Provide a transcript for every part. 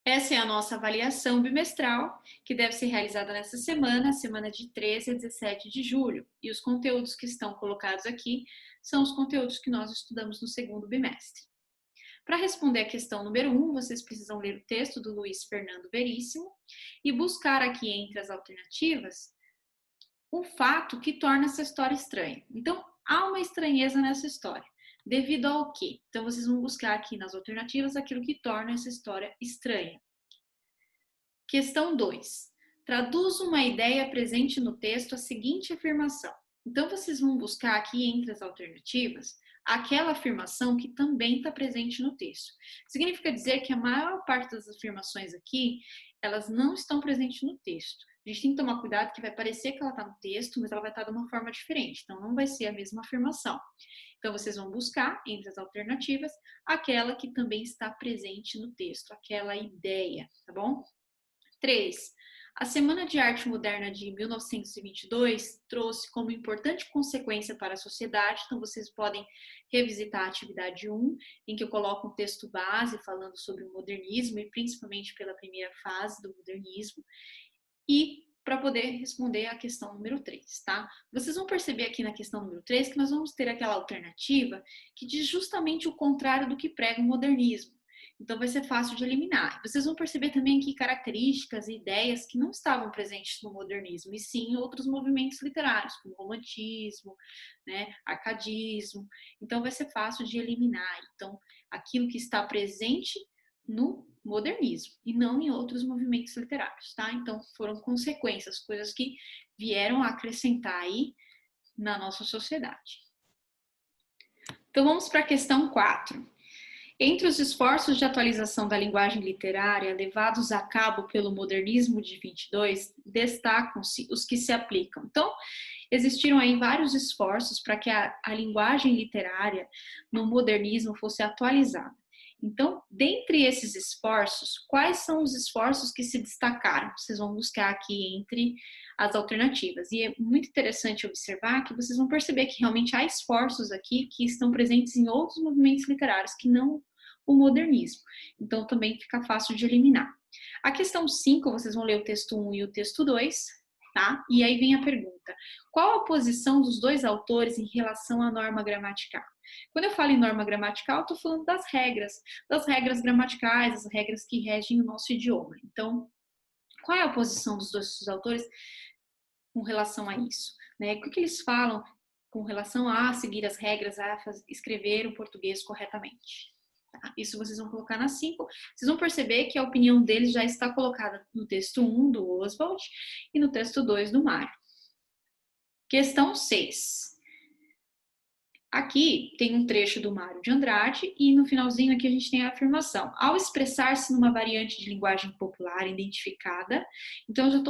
Essa é a nossa avaliação bimestral, que deve ser realizada nessa semana, semana de 13 a 17 de julho. E os conteúdos que estão colocados aqui são os conteúdos que nós estudamos no segundo bimestre. Para responder a questão número 1, vocês precisam ler o texto do Luiz Fernando Veríssimo e buscar aqui entre as alternativas o fato que torna essa história estranha. Então, há uma estranheza nessa história. Devido ao quê? Então, vocês vão buscar aqui nas alternativas aquilo que torna essa história estranha. Questão 2. Traduz uma ideia presente no texto a seguinte afirmação. Então, vocês vão buscar aqui entre as alternativas aquela afirmação que também está presente no texto. Significa dizer que a maior parte das afirmações aqui, elas não estão presentes no texto. A gente tem que tomar cuidado que vai parecer que ela está no texto, mas ela vai estar de uma forma diferente. Então, não vai ser a mesma afirmação. Então, vocês vão buscar entre as alternativas aquela que também está presente no texto, aquela ideia, tá bom? 3. A Semana de Arte Moderna de 1922 trouxe como importante consequência para a sociedade, então vocês podem revisitar a atividade 1, em que eu coloco um texto base falando sobre o modernismo e principalmente pela primeira fase do modernismo, e para poder responder a questão número 3, tá? Vocês vão perceber aqui na questão número 3 que nós vamos ter aquela alternativa que diz justamente o contrário do que prega o modernismo. Então vai ser fácil de eliminar. Vocês vão perceber também aqui características e ideias que não estavam presentes no modernismo, e sim em outros movimentos literários, como romantismo, né, arcadismo. Então vai ser fácil de eliminar. Então, aquilo que está presente no modernismo e não em outros movimentos literários, tá? Então foram consequências, coisas que vieram a acrescentar aí na nossa sociedade. Então vamos para a questão 4. Entre os esforços de atualização da linguagem literária levados a cabo pelo modernismo de 22, destacam-se os que se aplicam. Então, existiram aí vários esforços para que a linguagem literária no modernismo fosse atualizada. Então, dentre esses esforços, quais são os esforços que se destacaram? Vocês vão buscar aqui entre as alternativas. E é muito interessante observar que vocês vão perceber que realmente há esforços aqui que estão presentes em outros movimentos literários, que não o modernismo. Então, também fica fácil de eliminar. A questão 5, vocês vão ler o texto 1 e o texto 2, tá? E aí vem a pergunta: qual a posição dos dois autores em relação à norma gramatical? Quando eu falo em norma gramatical, estou falando das regras gramaticais, as regras que regem o nosso idioma. Então, qual é a posição dos dois autores com relação a isso? Né? O que eles falam com relação a seguir as regras, a escrever o português corretamente? Tá? Isso vocês vão colocar na 5. Vocês vão perceber que a opinião deles já está colocada no texto 1 do Oswald e no texto 2 do Mário. Questão 6. Aqui tem um trecho do Mário de Andrade e no finalzinho aqui a gente tem a afirmação. Ao expressar-se numa variante de linguagem popular identificada, então eu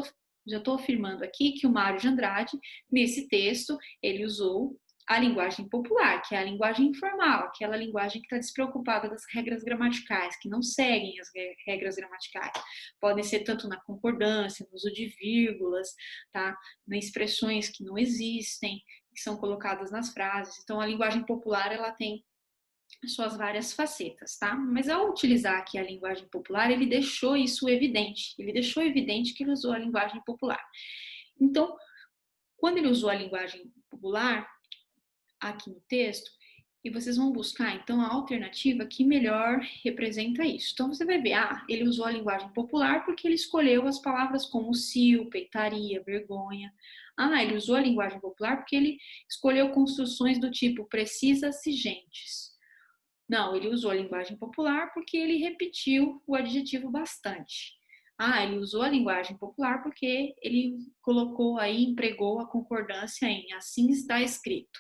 já estou afirmando aqui que o Mário de Andrade, nesse texto, ele usou a linguagem popular, que é a linguagem informal, aquela linguagem que está despreocupada das regras gramaticais, que não seguem as regras gramaticais. Podem ser tanto na concordância, no uso de vírgulas, tá? Nas expressões que não existem, que são colocadas nas frases. Então, a linguagem popular, ela tem suas várias facetas, tá? Mas ao utilizar aqui a linguagem popular, ele deixou isso evidente. Ele deixou evidente que ele usou a linguagem popular. Então, quando ele usou a linguagem popular, aqui no texto, e vocês vão buscar, então, a alternativa que melhor representa isso. Então, você vai ver, ele usou a linguagem popular porque ele escolheu as palavras como cio, peitaria, vergonha. Ele usou a linguagem popular porque ele escolheu construções do tipo precisas e gentes. Não, ele usou a linguagem popular porque ele repetiu o adjetivo bastante. Ele usou a linguagem popular porque ele colocou aí, empregou a concordância em assim está escrito.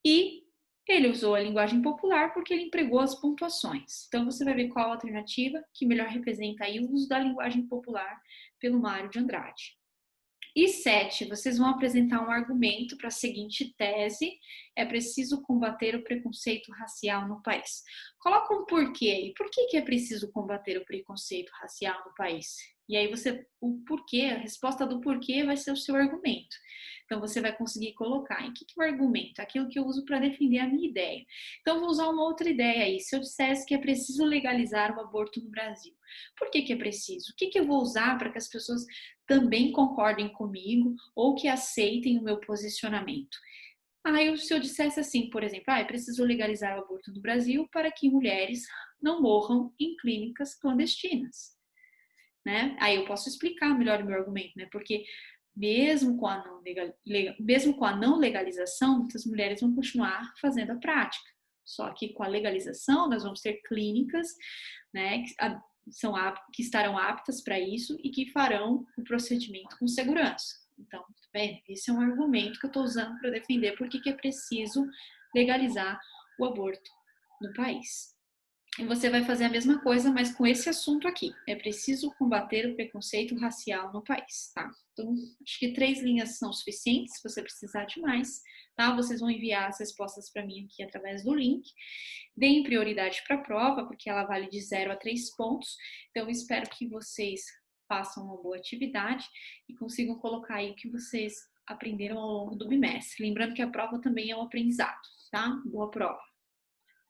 E ele usou a linguagem popular porque ele empregou as pontuações. Então, você vai ver qual a alternativa que melhor representa aí o uso da linguagem popular pelo Mário de Andrade. E 7, vocês vão apresentar um argumento para a seguinte tese: é preciso combater o preconceito racial no país. Coloca um porquê aí. Por que é preciso combater o preconceito racial no país? E aí o porquê, a resposta do porquê vai ser o seu argumento. Então, você vai conseguir colocar em que eu argumento? Aquilo que eu uso para defender a minha ideia. Então, vou usar uma outra ideia aí. Se eu dissesse que é preciso legalizar o aborto no Brasil, por que é preciso? O que eu vou usar para que as pessoas também concordem comigo ou que aceitem o meu posicionamento? Aí, se eu dissesse assim, por exemplo, é preciso legalizar o aborto no Brasil para que mulheres não morram em clínicas clandestinas, né? Aí eu posso explicar melhor o meu argumento, né? Porque mesmo com a não legalização, muitas mulheres vão continuar fazendo a prática. Só que com a legalização, nós vamos ter clínicas, né, que estarão aptas para isso e que farão o procedimento com segurança. Então, bem, esse é um argumento que eu estou usando para defender porque que é preciso legalizar o aborto no país. E você vai fazer a mesma coisa, mas com esse assunto aqui. É preciso combater o preconceito racial no país, tá? Então, acho que 3 linhas são suficientes. Se você precisar de mais, tá? Vocês vão enviar as respostas para mim aqui através do link. Deem prioridade para a prova, porque ela vale de 0 a 3 pontos. Então, espero que vocês façam uma boa atividade e consigam colocar aí o que vocês aprenderam ao longo do bimestre. Lembrando que a prova também é um aprendizado, tá? Boa prova!